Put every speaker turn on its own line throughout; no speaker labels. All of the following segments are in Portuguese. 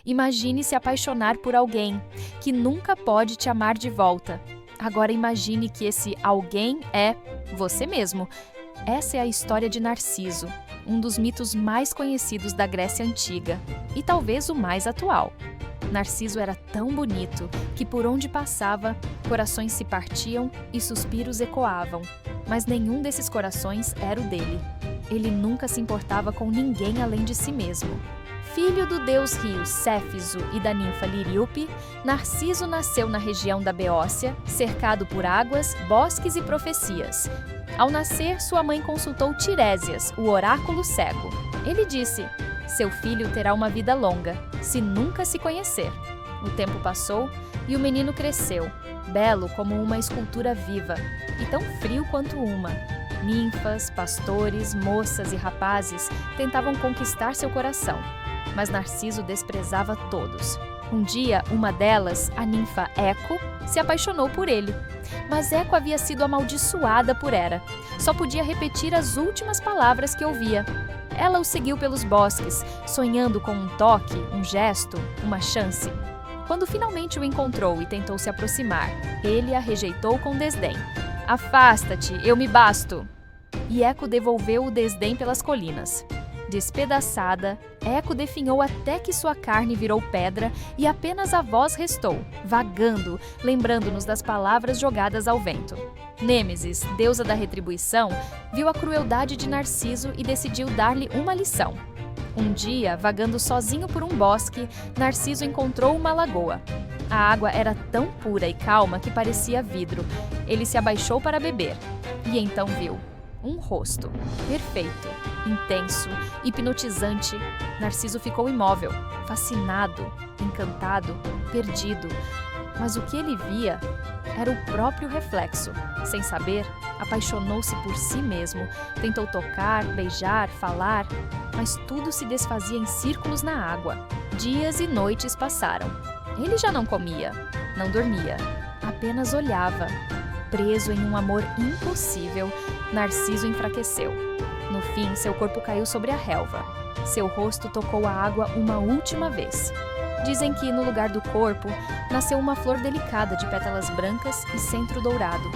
Imagine se apaixonar por alguém que nunca pode te amar de volta. Agora imagine que esse alguém é você mesmo. Essa é a história de Narciso, um dos mitos mais conhecidos da Grécia Antiga e talvez o mais atual. Narciso era tão bonito que por onde passava, corações se partiam e suspiros ecoavam, mas nenhum desses corações era o dele. Ele nunca se importava com ninguém além de si mesmo. Filho do deus rio Céfiso e da ninfa Liríope, Narciso nasceu na região da Beócia, cercado por águas, bosques e profecias. Ao nascer, sua mãe consultou Tirésias, o oráculo cego. Ele disse: seu filho terá uma vida longa, se nunca se conhecer. O tempo passou e o menino cresceu, belo como uma escultura viva, e tão frio quanto uma. Ninfas, pastores, moças e rapazes tentavam conquistar seu coração, mas Narciso desprezava todos. Um dia, uma delas, a ninfa Eco, se apaixonou por ele. Mas Eco havia sido amaldiçoada por Hera. Só podia repetir as últimas palavras que ouvia. Ela o seguiu pelos bosques, sonhando com um toque, um gesto, uma chance. Quando finalmente o encontrou e tentou se aproximar, ele a rejeitou com desdém. Afasta-te, eu me basto! E Eco devolveu o desdém pelas colinas. Despedaçada, Eco definhou até que sua carne virou pedra e apenas a voz restou, vagando, lembrando-nos das palavras jogadas ao vento. Nêmesis, deusa da retribuição, viu a crueldade de Narciso e decidiu dar-lhe uma lição. Um dia, vagando sozinho por um bosque, Narciso encontrou uma lagoa. A água era tão pura e calma que parecia vidro. Ele se abaixou para beber. E então viu um rosto, perfeito, intenso, hipnotizante. Narciso ficou imóvel, fascinado, encantado, perdido. Mas o que ele via era o próprio reflexo. Sem saber, apaixonou-se por si mesmo. Tentou tocar, beijar, falar, mas tudo se desfazia em círculos na água. Dias e noites passaram. Ele já não comia, não dormia, apenas olhava. Preso em um amor impossível, Narciso enfraqueceu. No fim, seu corpo caiu sobre a relva. Seu rosto tocou a água uma última vez. Dizem que, no lugar do corpo, nasceu uma flor delicada de pétalas brancas e centro dourado.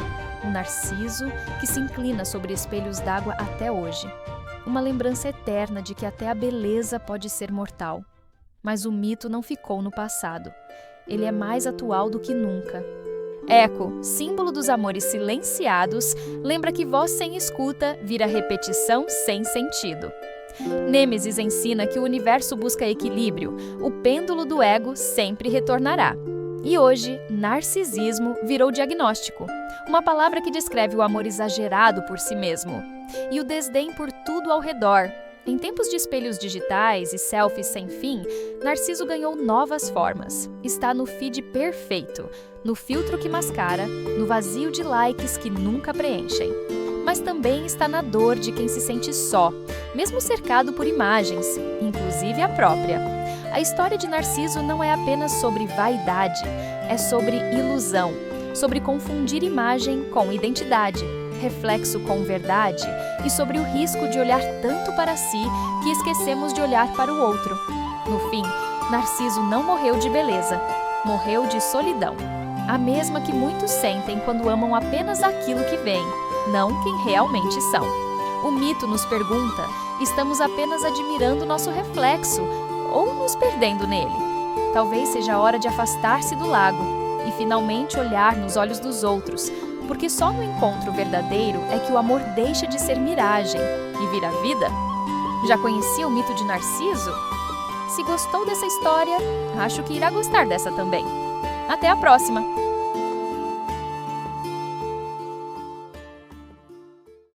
Um narciso que se inclina sobre espelhos d'água até hoje. Uma lembrança eterna de que até a beleza pode ser mortal. Mas o mito não ficou no passado. Ele é mais atual do que nunca. Eco, símbolo dos amores silenciados, lembra que voz sem escuta vira repetição sem sentido. Nêmesis ensina que o universo busca equilíbrio, o pêndulo do ego sempre retornará. E hoje, narcisismo virou diagnóstico, uma palavra que descreve o amor exagerado por si mesmo e o desdém por tudo ao redor. Em tempos de espelhos digitais e selfies sem fim, Narciso ganhou novas formas. Está no feed perfeito, no filtro que mascara, no vazio de likes que nunca preenchem. Mas também está na dor de quem se sente só, mesmo cercado por imagens, inclusive a própria. A história de Narciso não é apenas sobre vaidade, é sobre ilusão, sobre confundir imagem com identidade, reflexo com verdade e sobre o risco de olhar tanto para si que esquecemos de olhar para o outro. No fim, Narciso não morreu de beleza, morreu de solidão. A mesma que muitos sentem quando amam apenas aquilo que veem, não quem realmente são. O mito nos pergunta: estamos apenas admirando nosso reflexo ou nos perdendo nele? Talvez seja a hora de afastar-se do lago e finalmente olhar nos olhos dos outros, porque só no encontro verdadeiro é que o amor deixa de ser miragem e vira vida. Já conhecia o mito de Narciso? Se gostou dessa história, acho que irá gostar dessa também. Até a próxima!